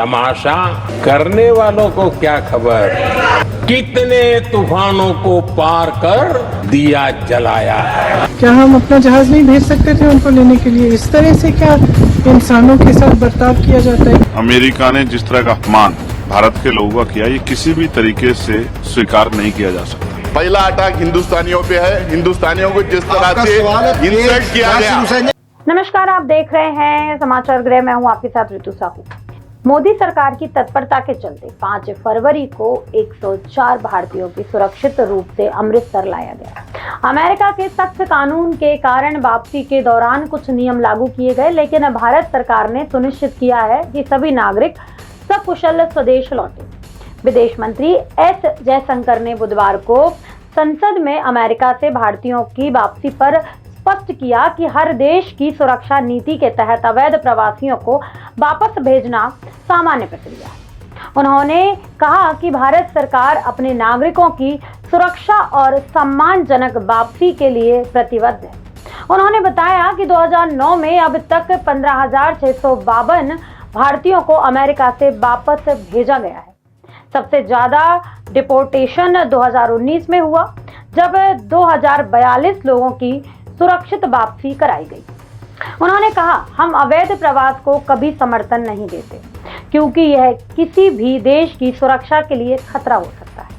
तमाशा करने वालों को क्या खबर, कितने तूफानों को पार कर दिया जलाया है। क्या हम अपना जहाज नहीं भेज सकते थे उनको लेने के लिए? इस तरह से क्या इंसानों के साथ बर्ताव किया जाता है? अमेरिका ने जिस तरह का अपमान भारत के लोगों का किया, ये किसी भी तरीके से स्वीकार नहीं किया जा सकता। पहला अटैक हिंदुस्तानियों पे है, हिंदुस्तानियों को जिस तरह से इंसल्ट किया गया। नमस्कार, आप देख रहे हैं समाचार गृह। मैं हूं आपके साथ ऋतु साहू। मोदी सरकार की तत्परता के चलते 5 फरवरी को 104 भारतीयों की सुरक्षित रूप से अमृतसर लाया गया। अमेरिका के सख्त कानून के कारण वापसी के दौरान कुछ नियम लागू किए गए, लेकिन भारत सरकार ने सुनिश्चित किया है कि सभी नागरिक सकुशल स्वदेश लौटे। विदेश मंत्री एस जयशंकर ने बुधवार को संसद में अमेरिका से भारतीयों की वापसी पर स्पष्ट किया कि हर देश की सुरक्षा नीति के तहत अवैध प्रवासियों को वापस भेजना सामान्य प्रक्रिया है। उन्होंने कहा कि भारत सरकार अपने नागरिकों की सुरक्षा और सम्मानजनक वापसी के लिए प्रतिबद्ध है। उन्होंने बताया कि 2009 में अब तक 15,652 भारतीयों को अमेरिका से वापस भेजा गया है। सबसे ज्यादा डिपोर्टेशन 2019 में हुआ, जब 2042 लोगों की सुरक्षित वापसी कराई गई। उन्होंने कहा, हम अवैध प्रवास को कभी समर्थन नहीं देते, क्योंकि यह किसी भी देश की सुरक्षा के लिए खतरा हो सकता है।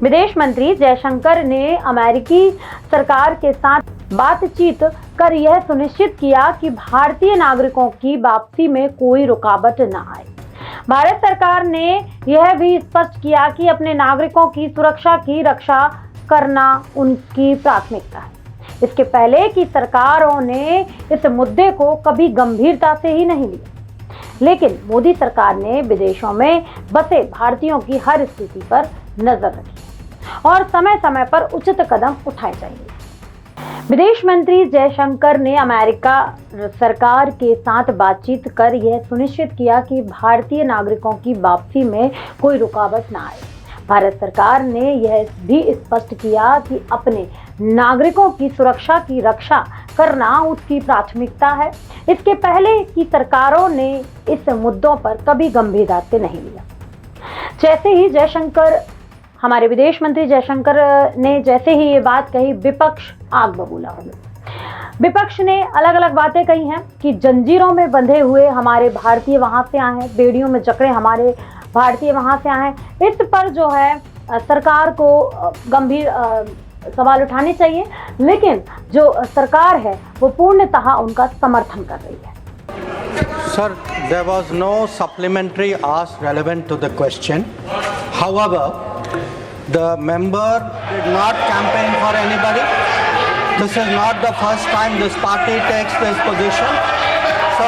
विदेश मंत्री जयशंकर ने अमेरिकी सरकार के साथ बातचीत कर यह सुनिश्चित किया कि भारतीय नागरिकों की वापसी में कोई रुकावट न आए। भारत सरकार ने यह भी स्पष्ट किया कि अपने नागरिकों की सुरक्षा की रक्षा करना उनकी प्राथमिकता है। इसके पहले की सरकारों ने इस मुद्दे को कभी गंभीरता से ही नहीं लिया, लेकिन मोदी सरकार ने विदेशों में बसे भारतीयों की हर स्थिति पर नजर रखी और समय समय पर उचित कदम उठाए जाएंगे। विदेश मंत्री जयशंकर ने अमेरिका सरकार के साथ बातचीत कर यह सुनिश्चित किया कि भारतीय नागरिकों की वापसी में कोई रुकावट न आए। भारत सरकार ने यह भी स्पष्ट किया कि अपने नागरिकों की सुरक्षा की रक्षा करना उसकी प्राथमिकता है। इसके पहले की सरकारों ने इस मुद्दों पर कभी गंभीरता से नहीं लिया। जैसे ही हमारे विदेश मंत्री जयशंकर ने जैसे ही ये बात कही, विपक्ष आग बबूला हो गया। विपक्ष ने अलग अलग बातें कही हैं कि जंजीरों में बंधे हुए हमारे भारतीय वहां से आए हैं, बेड़ियों में जकड़े हमारे भारतीय वहां से आए हैं। इस पर जो है सरकार को गंभीर सवाल उठाने चाहिए, लेकिन जो सरकार है वो पूर्णतः उनका समर्थन कर रही है। Sir, there was no supplementary ask relevant to the question. However, the member did not campaign for anybody. This is not the first time this party takes this position. So,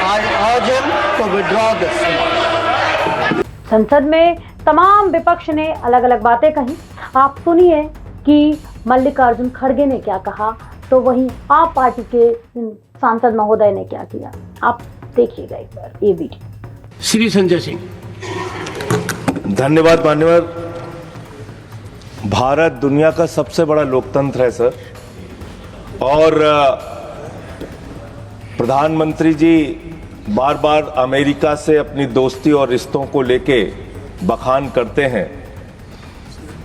I urge him to withdraw this. संसद में तमाम विपक्ष ने अलग अलग बातें कही। आप सुनिए कि मल्लिकार्जुन खड़गे ने क्या कहा, तो वहीं आप पार्टी के सांसद महोदय ने क्या किया। आप देखिएगा एक बार ये वीडियो। श्री संजय सिंह। धन्यवाद मान्यवर। भारत दुनिया का सबसे बड़ा लोकतंत्र है सर, और प्रधानमंत्री जी बार बार अमेरिका से अपनी दोस्ती और रिश्तों को लेके बखान करते हैं।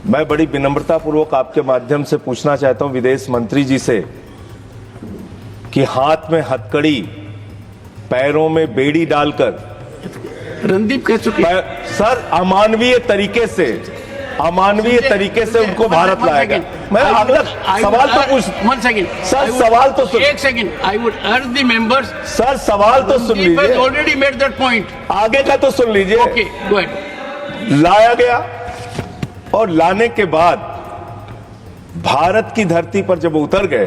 मैं बड़ी विनम्रता पूर्वक आपके माध्यम से पूछना चाहता हूं विदेश मंत्री जी से कि हाथ में हथकड़ी, पैरों में बेड़ी डालकर रणदीप कह चुके सर अमानवीय तरीके से उनको भारत लाएगा। मैं अगला सवाल तो पूछ सर, सवाल तो सुन, एक सेकंड। आई वुड अर्ज द मेंबर्स सर, सवाल तो सुन लीजिए। Already made that point. आगे का तो सुन लीजिए। Okay, go ahead. लाया गया और लाने के बाद भारत की धरती पर जब उतर गए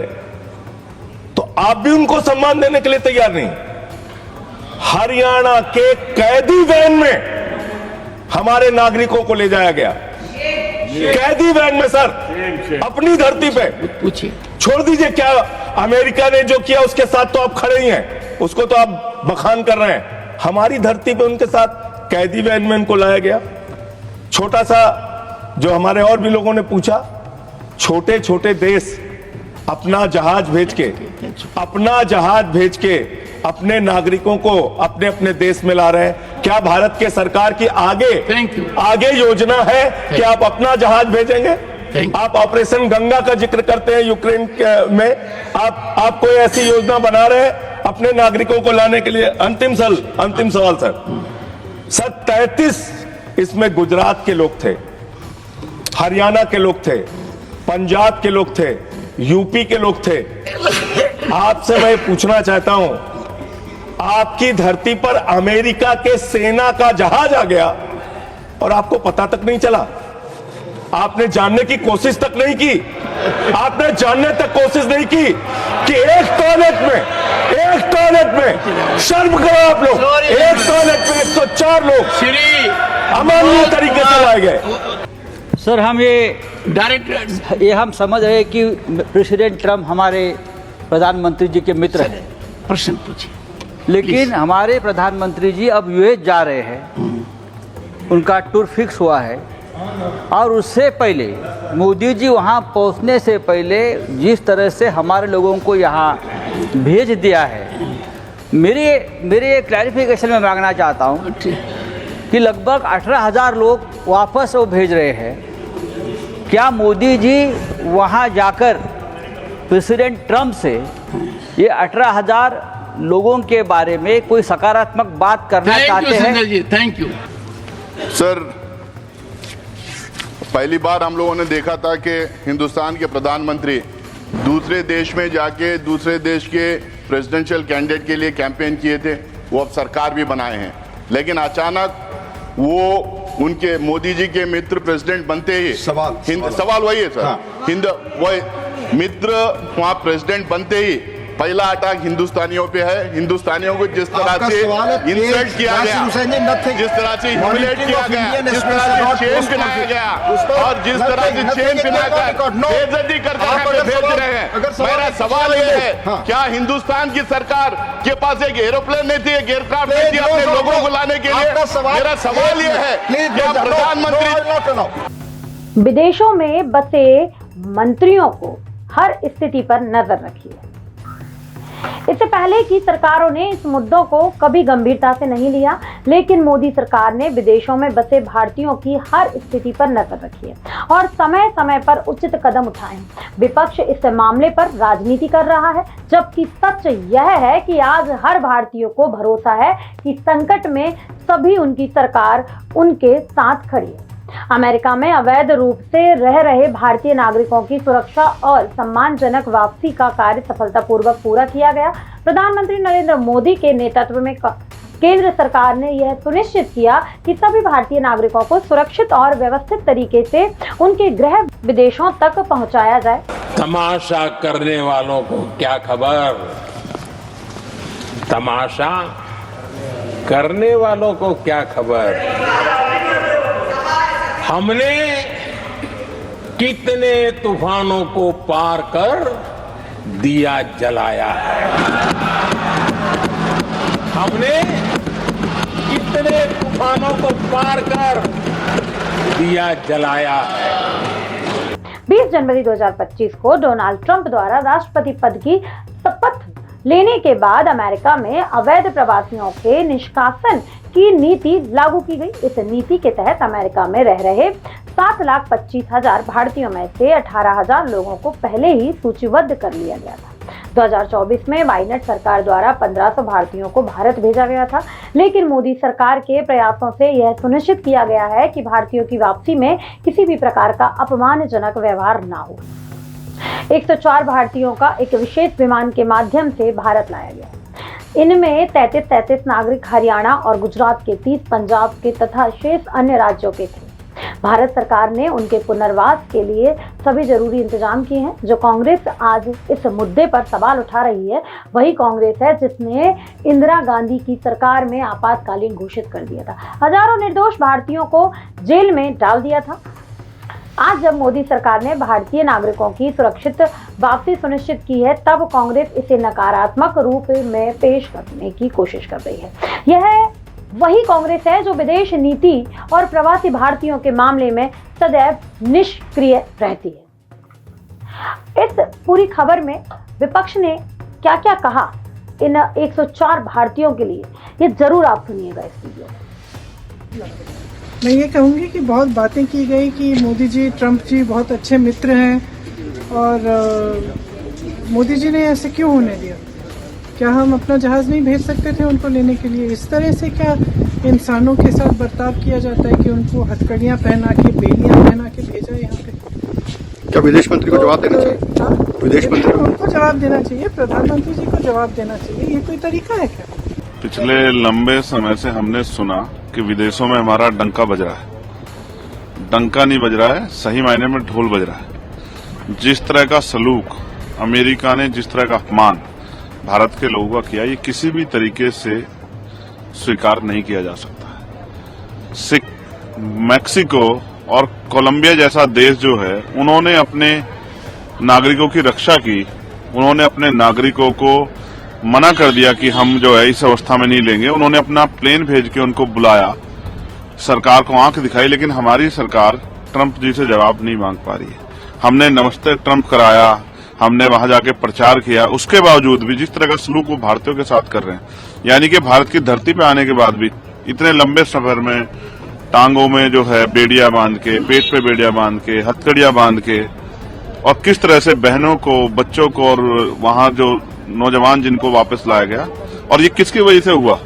तो आप भी उनको सम्मान देने के लिए तैयार नहीं। हरियाणा के कैदी वैन में हमारे नागरिकों को ले जाया गया, कैदी वैन में सर, अपनी धरती पे। पूछिए, छोड़ दीजिए, क्या अमेरिका ने जो किया उसके साथ तो आप खड़े ही हैं, उसको तो आप बखान कर रहे हैं। हमारी धरती पे उनके साथ कैदी वैन में उनको लाया गया। छोटा सा, जो हमारे और भी लोगों ने पूछा, छोटे छोटे देश अपना जहाज भेज के अपने नागरिकों को अपने अपने देश में ला रहे हैं। क्या भारत के सरकार की Thank you. आगे योजना है कि आप अपना जहाज भेजेंगे? Thank you. आप ऑपरेशन गंगा का जिक्र करते हैं यूक्रेन में, आप कोई ऐसी योजना बना रहे हैं अपने नागरिकों को लाने के लिए? अंतिम सवाल सर 33 इसमें गुजरात के लोग थे, हरियाणा के लोग थे, पंजाब के लोग थे, यूपी के लोग थे। आपसे मैं पूछना चाहता हूं, आपकी धरती पर अमेरिका के सेना का जहाज आ गया और आपको पता तक नहीं चला, आपने जानने की कोशिश तक नहीं की, आपने जानने तक कोशिश नहीं की कि एक टॉयलेट में शर्म करो आप लोग, एक टॉयलेट में 104 लोग श्री अमानवीय तरीके से लाए गए। सर हम डायरेक्टर ये हम समझ रहे हैं कि प्रेसिडेंट ट्रम्प हमारे प्रधानमंत्री जी के मित्र हैं, प्रश्न पूछिए। लेकिन हमारे प्रधानमंत्री जी अब यूएस जा रहे हैं, उनका टूर फिक्स हुआ है, और उससे पहले मोदी जी वहां पहुंचने से पहले जिस तरह से हमारे लोगों को यहां भेज दिया है, मेरे क्लैरिफिकेशन में मांगना चाहता हूं कि लगभग 18,000 लोग वापस वो भेज रहे हैं। क्या मोदी जी वहां जाकर प्रेसिडेंट ट्रम्प से ये 18,000 लोगों के बारे में कोई सकारात्मक बात करना चाहते हैं? थैंक यू सर, पहली बार हम लोगों ने देखा था कि हिंदुस्तान के प्रधानमंत्री दूसरे देश में जाके दूसरे देश के प्रेसिडेंशियल कैंडिडेट के लिए कैंपेन किए थे, वो अब सरकार भी बनाए हैं। लेकिन अचानक वो उनके मोदी जी के मित्र प्रेसिडेंट बनते ही सवाल वही है सर, वही मित्र वहां प्रेसिडेंट बनते ही पहला अटैक हिंदुस्तानियों पे है। हिंदुस्तानियों को जिस तरह से इंसल्ट किया गया, जिस तरह से ह्यूमिलेट किया गया, जिस तरह से चेन पहनाया गया और जिस तरह से चेन पहनाकर बेइज्जती करके भेज रहे हैं। मेरा सवाल यह है, क्या हिंदुस्तान की सरकार के पास एक एरोप्लेन नहीं थी, एक एयरक्राफ्ट नहीं थी अपने लोगों को लाने के लिए? मेरा सवाल यह है, क्या प्रधानमंत्री विदेशों में बसे मंत्रियों को हर स्थिति पर नजर रखी है। इससे पहले की सरकारों ने इस मुद्दों को कभी गंभीरता से नहीं लिया, लेकिन मोदी सरकार ने विदेशों में बसे भारतीयों की हर स्थिति पर नजर रखी है और समय समय पर उचित कदम उठाए हैं। विपक्ष इस मामले पर राजनीति कर रहा है, जबकि सच यह है कि आज हर भारतीय को भरोसा है कि संकट में सभी उनकी सरकार उनके साथ खड़ी है। अमेरिका में अवैध रूप से रह रहे भारतीय नागरिकों की सुरक्षा और सम्मानजनक वापसी का कार्य सफलतापूर्वक पूरा किया गया। प्रधानमंत्री नरेंद्र मोदी के नेतृत्व में केंद्र सरकार ने यह सुनिश्चित किया कि सभी भारतीय नागरिकों को सुरक्षित और व्यवस्थित तरीके से उनके गृह विदेशों तक पहुंचाया जाए। तमाशा करने वालों को क्या खबर, तमाशा करने वालों को क्या खबर। हमने कितने तूफानों को पार कर दिया जलाया है, हमने कितने तूफानों को पार कर दिया जलाया है। 20 जनवरी 2025 को डोनाल्ड ट्रंप द्वारा राष्ट्रपति पद की शपथ लेने के बाद अमेरिका में अवैध प्रवासियों के निष्कासन की नीति लागू की गई। इस नीति के तहत अमेरिका में रह रहे 7,25,000 भारतीयों में से 18,000 लोगों को पहले ही सूचीबद्ध कर लिया गया था। 2024 में बाइडेन सरकार द्वारा 1,500 भारतीयों को भारत भेजा गया था, लेकिन मोदी सरकार के प्रयासों से यह सुनिश्चित किया गया है कि भारतीयों की वापसी में किसी भी प्रकार का अपमानजनक व्यवहार न हो। 104 भारतीयों का एक विशेष विमान के माध्यम से भारत लाया गया। इनमें 33 नागरिक हरियाणा और गुजरात के, 30 पंजाब के तथा शेष अन्य राज्यों के थे। भारत सरकार ने उनके पुनर्वास के लिए सभी जरूरी इंतजाम किए हैं। जो कांग्रेस आज इस मुद्दे पर सवाल उठा रही है, वही कांग्रेस है जिसने इंदिरा गांधी की सरकार में आपातकालीन घोषित कर दिया था, हजारों निर्दोष भारतीयों को जेल में डाल दिया था। आज जब मोदी सरकार ने भारतीय नागरिकों की सुरक्षित वापसी सुनिश्चित की है, तब कांग्रेस इसे नकारात्मक रूप में पेश करने की कोशिश कर रही है। यह वही कांग्रेस है जो विदेश नीति और प्रवासी भारतीयों के मामले में सदैव निष्क्रिय रहती है। इस पूरी खबर में विपक्ष ने क्या क्या कहा, इन 104 भारतीयों के लिए, ये जरूर आप सुनिएगा इस वीडियो। मैं ये कहूँगी कि बहुत बातें की गई कि मोदी जी ट्रंप जी बहुत अच्छे मित्र हैं और मोदी जी ने ऐसे क्यों होने दिया? क्या हम अपना जहाज़ नहीं भेज सकते थे उनको लेने के लिए? इस तरह से क्या इंसानों के साथ बर्ताव किया जाता है कि उनको हथकड़ियाँ पहना के, बेड़ियाँ पहना के भेजा यहाँ पे? क्या विदेश मंत्री को जवाब देना चाहिए? विदेश मंत्री उनको जवाब देना चाहिए, प्रधानमंत्री जी को जवाब देना चाहिए। ये कोई तरीका है क्या? पिछले लंबे समय से हमने सुना कि विदेशों में हमारा डंका बज रहा है। डंका नहीं बज रहा है, सही मायने में ढोल बज रहा है। जिस तरह का सलूक अमेरिका ने, जिस तरह का अपमान भारत के लोगों का किया, ये किसी भी तरीके से स्वीकार नहीं किया जा सकता। मैक्सिको और कोलंबिया जैसा देश जो है, उन्होंने अपने नागरिकों की रक्षा की। उन्होंने अपने नागरिकों को मना कर दिया कि हम जो है इस अवस्था में नहीं लेंगे। उन्होंने अपना प्लेन भेज के उनको बुलाया, सरकार को आंख दिखाई, लेकिन हमारी सरकार ट्रंप जी से जवाब नहीं मांग पा रही है। हमने नमस्ते ट्रंप कराया, हमने वहां जाके प्रचार किया, उसके बावजूद भी जिस तरह का सलूक वो भारतीयों के साथ कर रहे हैं, यानी कि भारत की धरती पे आने के बाद भी इतने लंबे सफर में टांगों में जो है बेड़ियां बांध के, पेट पे बेड़ियां बांध के, हथकड़ियां बांध के, और किस तरह से बहनों को, बच्चों को और वहां जो नौजवान जिनको वापस लाया गया, और ये किसकी वजह से हुआ?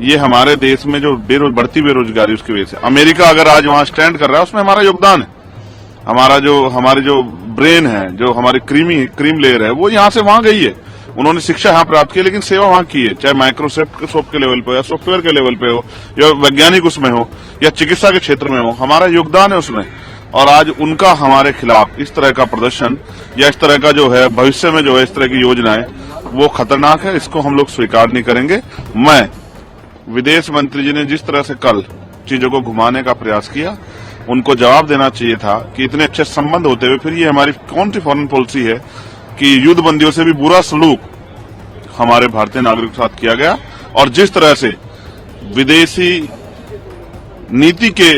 ये हमारे देश में जो बढ़ती बेरोजगारी, उसकी वजह से। अमेरिका अगर आज वहां स्टैंड कर रहा है, उसमें हमारा योगदान है। हमारी जो ब्रेन है, जो हमारी क्रीम लेयर है, वो यहाँ से वहां गई है। उन्होंने शिक्षा यहाँ प्राप्त की, लेकिन सेवा वहां की है, चाहे माइक्रोसॉफ्ट के लेवल पे या सॉफ्टवेयर के लेवल पे हो, या वैज्ञानिक उसमें हो, या चिकित्सा के क्षेत्र में हो, हमारा योगदान है उसमें। और आज उनका हमारे खिलाफ इस तरह का प्रदर्शन या इस तरह का जो है भविष्य में जो है इस तरह की योजनाएं, वो खतरनाक है। इसको हम लोग स्वीकार नहीं करेंगे। मैं विदेश मंत्री जी ने जिस तरह से कल चीजों को घुमाने का प्रयास किया, उनको जवाब देना चाहिए था कि इतने अच्छे संबंध होते हुए फिर ये हमारी कौन सी फॉरेन पॉलिसी है कि युद्ध बंदियों से भी बुरा सलूक हमारे भारतीय नागरिकों के साथ किया गया। और जिस तरह से विदेशी नीति के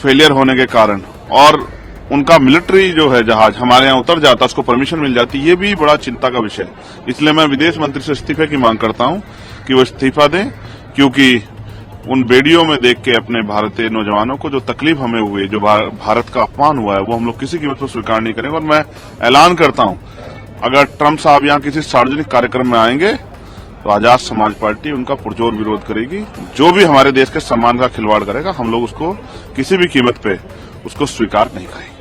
फेलियर होने के कारण और उनका मिलिट्री जो है जहाज हमारे यहाँ उतर जाता, उसको परमिशन मिल जाती, ये भी बड़ा चिंता का विषय है। इसलिए मैं विदेश मंत्री से इस्तीफे की मांग करता हूं कि वो इस्तीफा दें, क्योंकि उन वीडियो में देख के अपने भारतीय नौजवानों को जो तकलीफ हमें हुई, जो भारत का अपमान हुआ है, वो हम लोग किसी कीमत पर स्वीकार नहीं करेंगे। और मैं ऐलान करता हूं, अगर ट्रंप साहब यहाँ किसी सार्वजनिक कार्यक्रम में आएंगे तो आजाद समाज पार्टी उनका पुरजोर विरोध करेगी। जो भी हमारे देश के सम्मान का खिलवाड़ करेगा, हम लोग उसको किसी भी कीमत पे उसको स्वीकार नहीं करेंगे।